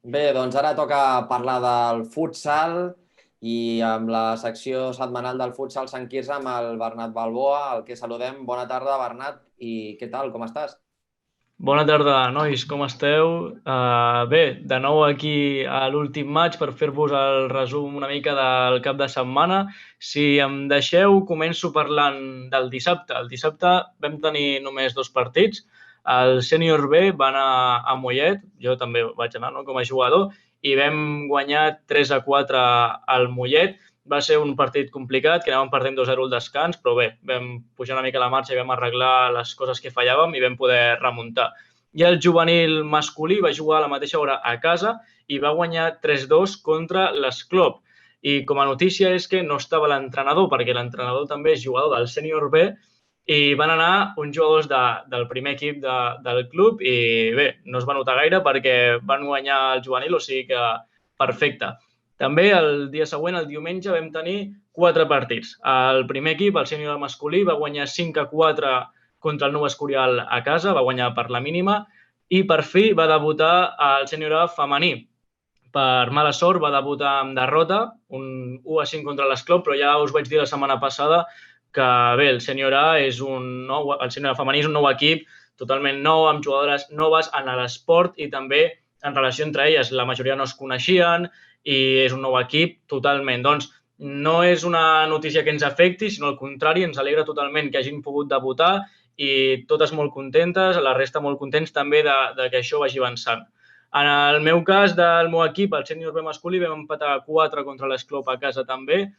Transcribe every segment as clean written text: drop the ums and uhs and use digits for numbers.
Bé, doncs ara toca parlar del futsal i amb la secció setmanal del futsal Sant Quirze amb el Bernat Balboa, al que saludem. Bona tarda, Bernat, i què tal, com estàs? Bona tarda, nois, com esteu? Bé, de nou aquí a l'últim maig per fer-vos el resum una mica del cap de setmana. Si em deixeu, començo parlant del dissabte. El dissabte vam tenir només dos partits. El sènior B va anar a Mollet, jo també vaig anar, no?, com a jugador, i vam guanyar 3-4 al Mollet. Va ser un partit complicat, que anàvem perdent 2-0 al descans, però bé, vam pujar una mica la marxa i vam arreglar les coses que fallàvem i vam poder remuntar. I el juvenil masculí va jugar a la mateixa hora a casa i va guanyar 3-2 contra l'Esclop. I com a notícia és que no estava l'entrenador, perquè l'entrenador també és jugador del sènior B, i van anar uns jugadors del primer equip del club i bé, no es va notar gaire perquè van guanyar el juvenil, o sigui que perfecte. També el dia següent, el diumenge, vam tenir 4 partits. El primer equip, el sènior masculí, va guanyar 5-4 contra el Nou Escorial a casa, va guanyar per la mínima, i per fi va debutar el sènior A femení. Per mala sort va debutar amb derrota, un 1-5 contra l'Esclop, però ja us vaig dir la setmana passada que bé, el sènior A és el sènior A femení és un nou equip totalment nou, amb jugadores noves en l'esport i també en relació entre elles. La majoria no es coneixien i és un nou equip totalment. Doncs no és una notícia que ens afecti, sinó al contrari, ens alegra totalment que hagin pogut debutar i totes molt contentes, la resta molt contents també de que això vagi avançant. En el meu cas, del meu equip, el sènior B masculí, vam empatar 4 contra l'Esclop a casa també.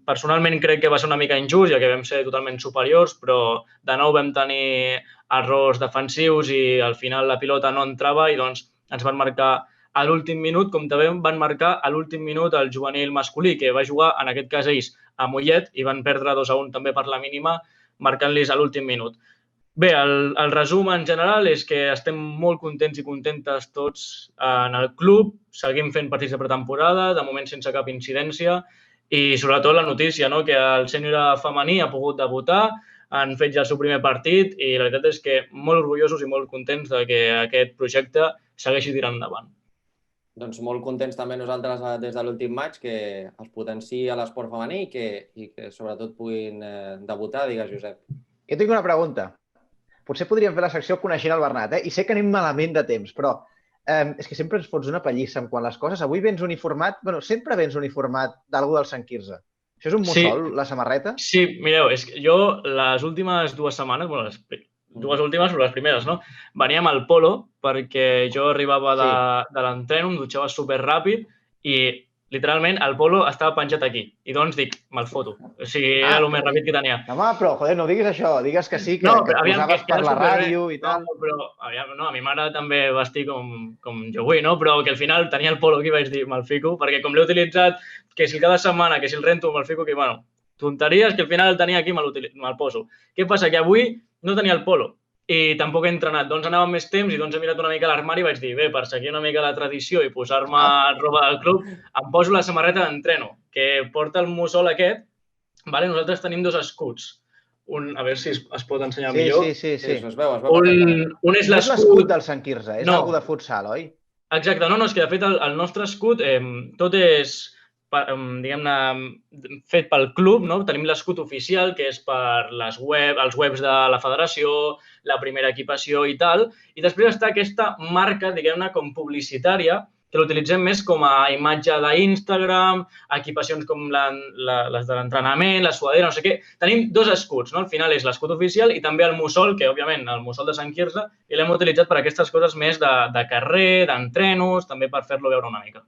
Personalment crec que va ser una mica injust, ja que vam ser totalment superiors, però de nou vam tenir errors defensius i al final la pilota no entrava i doncs ens van marcar a l'últim minut, com també van marcar a l'últim minut el juvenil masculí, que va jugar, en aquest cas ells, a Mollet i van perdre 2-1 també per la mínima, marcant-los a l'últim minut. Bé, el resum en general és que estem molt contents i contentes tots en el club, seguim fent partits de pretemporada, de moment sense cap incidència, i sobretot la notícia, no?, que el sènior femení ha pogut debutar, han fet ja el seu primer partit i la veritat és que molt orgullosos i molt contents de que aquest projecte segueixi tirant endavant. Doncs molt contents també nosaltres des de l'últim maig que es potenciï a l'esport femení i que sobretot puguin debutar, digues, Josep. Jo tinc una pregunta. Potser podríem fer la secció coneixent el Bernat, I sé que anem malament de temps, però és que sempre ens fots una pallissa amb quan les coses... Avui vens uniformat, sempre vens uniformat d'algú del Sant Quirze. Això és un mussol, la samarreta? Sí, mireu, és que jo les últimes 2 setmanes, les dues últimes, però les primeres, no? Venia amb el polo perquè jo arribava de l'entreno, em dutxava superràpid i literalment el polo estava penjat aquí. I doncs dic, me'l foto. O sigui, era el més ràpid que tenia. Home, però, joder, no diguis això. Digues que sí, que et posaves per la ràdio i tal. No, però a mi m'agrada també vestir com jo vull, no? Però que al final tenia el polo aquí i vaig dir, me'l fico, perquè com l'he utilitzat, que si cada setmana, que si el rento, me'l fico, que bueno, tonteries, que al final el tenia aquí i me'l poso. Què passa? Que avui no tenia el polo i tampoc he entrenat. Doncs anava amb més temps i doncs he mirat una mica l'armari i vaig dir, bé, per seguir una mica la tradició i posar-me roba del club, em poso la samarreta d'entreno, que porta el mussol aquest. Vale? Nosaltres tenim 2 escuts. A veure si es pot ensenyar millor. Sí. Es veu un és l'escut del Sant Quirze, és algú de futsal, oi? Exacte, no, és que de fet el nostre escut tot és, diguem-ne, fet pel club, no? Tenim l'escut oficial, que és per els webs de la federació, la primera equipació i tal, i després està aquesta marca, diguem-ne, com publicitària, que l'utilitzem més com a imatge d'Instagram, equipacions com les de l'entrenament, la suadera, no sé què. Tenim 2 escuts, no? Al final és l'escut oficial i també el mussol, que òbviament el mussol de Sant Quirze, i l'hem utilitzat per aquestes coses més de carrer, d'entrenos, també per fer-lo veure una mica.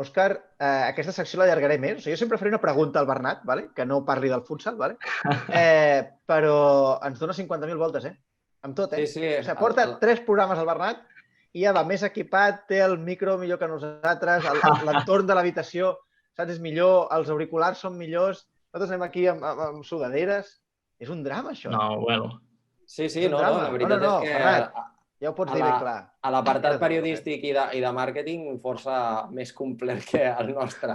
Òscar, aquesta secció l'allargaré més. O sigui, jo sempre faré una pregunta al Bernat, que no parli del futsal, però ens dona 50.000 voltes, amb tot, Sí. O sigui, porta 3 programes al Bernat i ja va més equipat, té el micro millor que nosaltres, l'entorn de l'habitació, saps, és millor, els auriculars són millors, nosaltres anem aquí amb sudaderes. És un drama, això. No, bueno. Sí, la veritat és que... Bernat, ja ho pots dir ben clar. A l'apartat periodístic i de màrqueting força més complet que el nostre.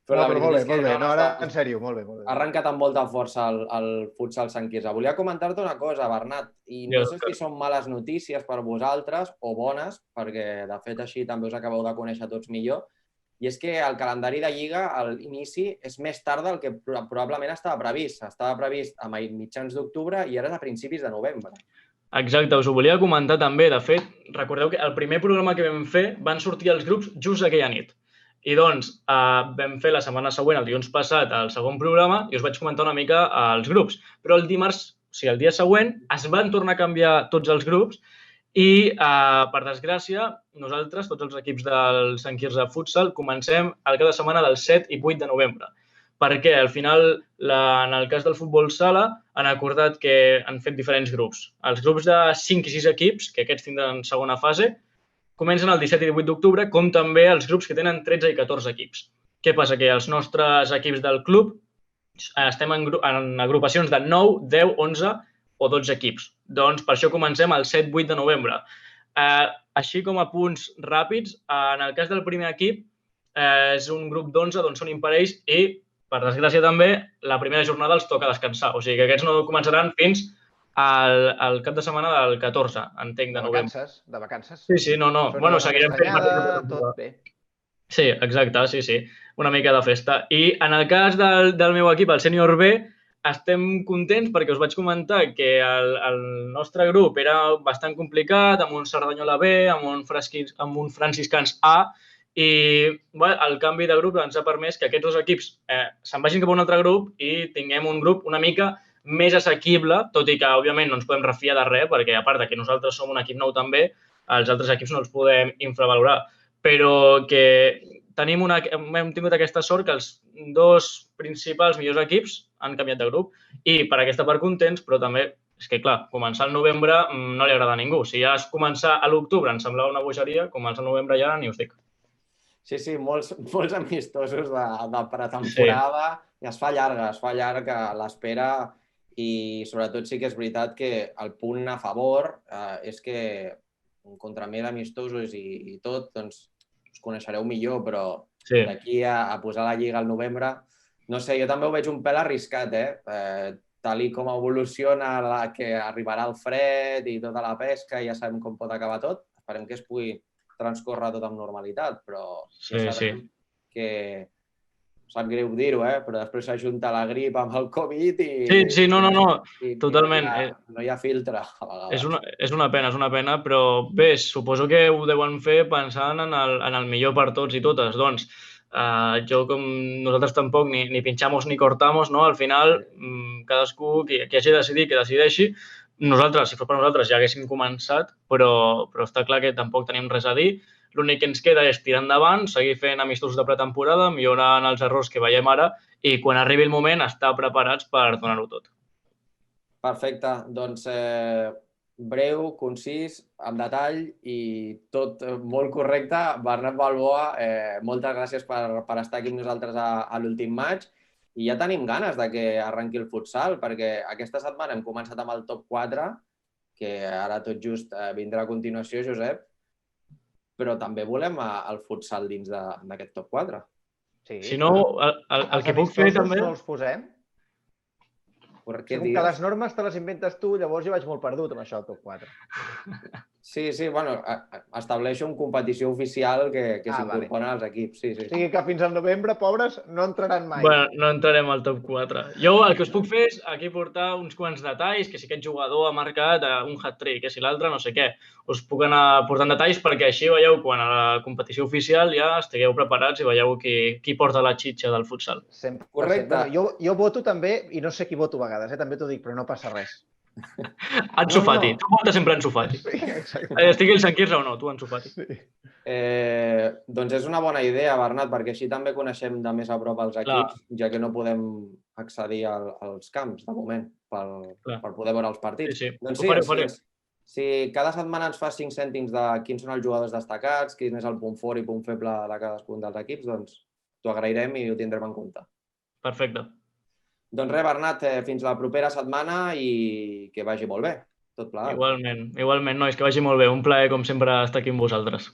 No, però molt bé, molt bé. No, ara, està- en sèrio, molt bé, molt ha bé. arrencat amb molta força el futsal Sant Quirze. Volia comentar-te una cosa, Bernat, i no sé si són males notícies per vosaltres o bones, perquè de fet així també us acabeu de conèixer tots millor, i és que el calendari de Lliga, a l'inici, és més tard del que probablement estava previst. Estava previst a mitjans d'octubre i ara és a principis de novembre. Exacte, us ho volia comentar també. De fet, recordeu que el primer programa que vam fer van sortir els grups just aquella nit. I doncs vam fer la setmana següent, el dilluns passat, el segon programa i us vaig comentar una mica els grups. Però el dimarts, o sigui, el dia següent, es van tornar a canviar tots els grups i, per desgràcia, nosaltres, tots els equips del Sant Quirze Futsal, comencem el cap de setmana del 7 i 8 de novembre. Perquè al final, en el cas del futbol sala, han acordat que han fet diferents grups. Els grups de 5 i 6 equips, que aquests tindran segona fase, comencen el 17 i 18 d'octubre, com també els grups que tenen 13 i 14 equips. Què passa? Que els nostres equips del club estem en agrupacions de 9, 10, 11 o 12 equips. Doncs per això comencem el 7-8 de novembre. Així com a punts ràpids, en el cas del primer equip, és un grup d'11 d'on són imparells i, per desgràcia també, la primera jornada els toca descansar. O sigui que aquests no començaran fins al cap de setmana del 14, entenc, de novembre. De vacances. Sí, no. Bueno, seguirem fent... Tot bé. Sí, exacte, sí. Una mica de festa. I en el cas del meu equip, el sènior B, estem contents perquè us vaig comentar que el nostre grup era bastant complicat, amb un Cerdanyola B, amb un Franciscans A, i el canvi de grup ens ha permès que aquests dos equips se'n vagin cap a un altre grup i tinguem un grup una mica més assequible, tot i que, òbviament, no ens podem refiar de res, perquè, a part que nosaltres som un equip nou també, els altres equips no els podem infravalorar. Però que hem tingut aquesta sort que els dos principals millors equips han canviat de grup i per aquesta part contents, però també és que, clar, començar al novembre no li agrada a ningú. Si ja es començar a l'octubre em semblava una bogeria, començar al novembre ja ni us dic. Sí, molts amistosos de pretemporada i es fa llarga l'espera i sobretot sí que és veritat que el punt a favor és que contra més amistosos i tot, doncs us coneixereu millor, però d'aquí a posar la Lliga al novembre, no sé, jo també ho veig un pèl arriscat, tal com evoluciona que arribarà el fred i tota la pesca i ja sabem com pot acabar tot, esperem que es pugui transcorre tot amb normalitat, però ja sabem que sap greu dir-ho, però després s'ajunta la grip amb el Covid i... Sí, no, totalment. No hi ha filtre, a vegades. És una pena, però bé, suposo que ho deuen fer pensant en el millor per tots i totes. Doncs jo, com nosaltres tampoc ni pinchamos ni cortamos, no? Al final, cadascú qui hagi de decidir, que decideixi. Nosaltres, si fos per nosaltres, ja haguéssim començat, però està clar que tampoc tenim res a dir. L'únic que ens queda és tirar endavant, seguir fent amistosos de pretemporada, millorant els errors que veiem ara i quan arribi el moment estar preparats per donar-ho tot. Perfecte. Doncs breu, concís, amb detall i tot molt correcte. Bernat Balboa, moltes gràcies per estar aquí amb nosaltres a l'últim maig. I ja tenim ganes de que arrenqui el futsal, perquè aquesta setmana hem començat amb el top 4, que ara tot just vindrà a continuació, Josep, però també volem el futsal dins d'aquest top 4. Si no, el que puc fer també... No els posem? Com que les normes te les inventes tu, llavors jo vaig molt perdut amb això, el top 4. Sí, bueno, estableixo una competició oficial que s'incorporen als equips. Sí. O sigui que fins al novembre, pobres, no entraran mai. Bueno, no entrarem al top 4. Jo el que us puc fer és aquí portar uns quants detalls, que si aquest jugador ha marcat un hat-trick, que si l'altre no sé què. Us puc anar portant detalls perquè així veieu quan a la competició oficial ja estigueu preparats i veieu qui porta la xitxa del futsal. Correcte. Jo voto també, i no sé qui voto a vegades, també t'ho dic, però no passa res. Ansu Fati. Tu votes sempre Ansu Fati. Estigui el Sant Quirze o no, tu Ansu Fati. Doncs és una bona idea, Bernat, perquè així també coneixem de més a prop els equips, ja que no podem accedir als camps, de moment, per poder veure els partits. Doncs sí, si cada setmana ens fas 5 cèntims de quins són els jugadors destacats, quin és el punt fort i punt feble de cadascun dels equips, doncs t'ho agrairem i ho tindrem en compte. Perfecte. Doncs res, Bernat, fins la propera setmana i que vagi molt bé, tot plegat. Igualment, nois, que vagi molt bé. Un plaer, com sempre, estar aquí amb vosaltres.